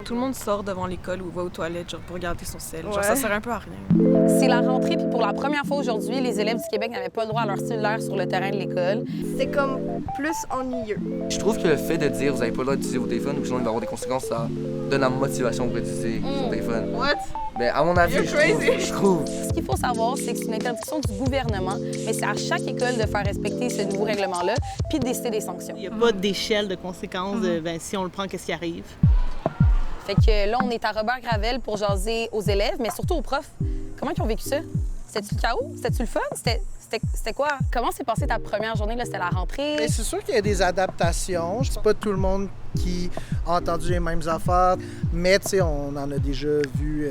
tout le monde sort devant l'école ou va aux toilettes genre, pour regarder son cell. Genre, ça sert un peu à rien. C'est la rentrée, puis pour la première fois aujourd'hui, les élèves du Québec n'avaient pas le droit à leur cellulaire sur le terrain de l'école. C'est comme plus ennuyeux. Je trouve que le fait de dire vous n'avez pas le droit d'utiliser vos téléphones ou sinon il va y avoir des conséquences, ça donne la motivation pour utiliser son téléphone. What? Mais à mon avis, je trouve. Ce qu'il faut savoir, c'est que c'est une interdiction du gouvernement, mais c'est à chaque école de faire respecter ce nouveau règlement-là, puis de décider des sanctions. Il n'y a pas d'échelle de conséquences de si on le prend, qu'est-ce qui arrive. Fait que là, on est à Robert Gravel pour jaser aux élèves, mais surtout aux profs. Comment ils ont vécu ça? C'était-tu le chaos? C'était-tu le fun? C'était quoi? Comment s'est passée ta première journée? Là? C'était la rentrée? Bien, c'est sûr qu'il y a des adaptations. C'est pas tout le monde qui a entendu les mêmes affaires, mais tu sais, on en a déjà vu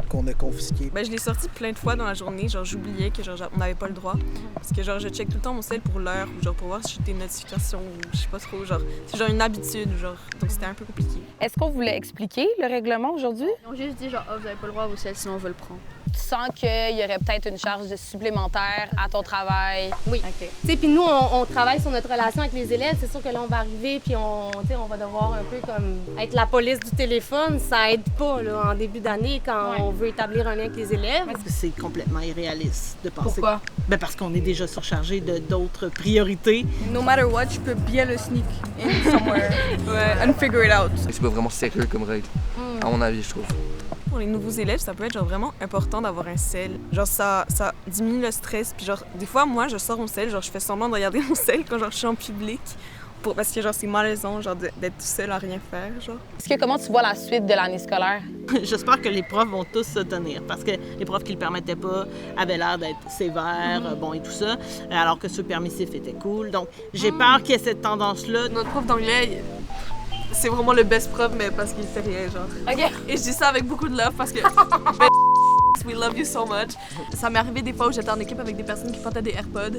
qu'on a confisqué. Ben, je l'ai sorti plein de fois dans la journée. Genre, j'oubliais que genre, on n'avait pas le droit. Parce que genre, je check tout le temps mon cell pour l'heure ou genre pour voir si j'ai des notifications ou je sais pas trop. Genre, c'est genre une habitude, genre. Donc c'était un peu compliqué. Est-ce qu'on voulait expliquer le règlement aujourd'hui? Ils ont juste dit genre, oh, vous n'avez pas le droit à vos selles, sinon on va le prendre. Tu sens qu'il y aurait peut-être une charge supplémentaire à ton travail? Oui. OK. Tu sais, puis nous, on travaille sur notre relation avec les élèves. C'est sûr que là, on va arriver, puis on va devoir un peu comme être la police du téléphone. Ça aide pas là, en début d'année quand on veut établir un lien avec les élèves. C'est complètement irréaliste de penser. Pourquoi? Ben parce qu'on est déjà surchargé d'autres priorités. No matter what, je peux bien le sneak in somewhere and figure it out. C'est pas vraiment sérieux comme règle, à mon avis, je trouve. Pour les nouveaux élèves, ça peut être genre vraiment important d'avoir un cell. Genre ça diminue le stress. Puis genre, des fois, moi, je sors mon cell, genre je fais semblant de regarder mon cell quand genre, je suis en public. Parce que genre c'est malaisant genre d'être tout seul à rien faire, genre. Est-ce que comment tu vois la suite de l'année scolaire? J'espère que les profs vont tous se tenir parce que les profs qui le permettaient pas avaient l'air d'être sévères, bon et tout ça, alors que ceux permissifs étaient cool. Donc, j'ai peur qu'il y ait cette tendance-là. Notre prof d'anglais, c'est vraiment le best prof, mais parce qu'il fait rien, genre. OK. Et je dis ça avec beaucoup de love parce que we love you so much. Ça m'est arrivé des fois où j'étais en équipe avec des personnes qui portaient des AirPods.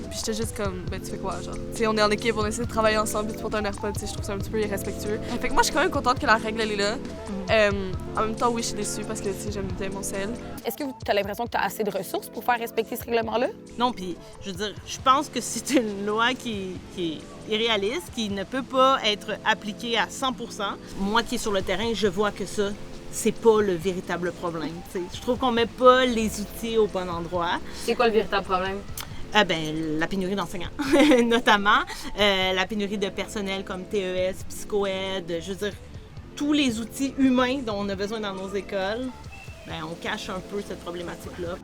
Puis j'étais juste comme, ben tu fais quoi, genre? Tu sais, on est en équipe, on essaie de travailler ensemble, puis tu portes un AirPod, tu sais, je trouve ça un petit peu irrespectueux. Fait que moi, je suis quand même contente que la règle, elle est là. En même temps, oui, je suis déçue parce que, tu sais, j'aime bien mon sel. Est-ce que tu as l'impression que tu as assez de ressources pour faire respecter ce règlement-là? Non, puis je veux dire, je pense que c'est une loi qui est irréaliste, qui ne peut pas être appliquée à 100 %. Moi qui est sur le terrain, je vois que ça, c'est pas le véritable problème. T'sais. Je trouve qu'on met pas les outils au bon endroit. C'est quoi le véritable problème? La pénurie d'enseignants, notamment. La pénurie de personnel comme TES, psychoaide, je veux dire, tous les outils humains dont on a besoin dans nos écoles, on cache un peu cette problématique-là.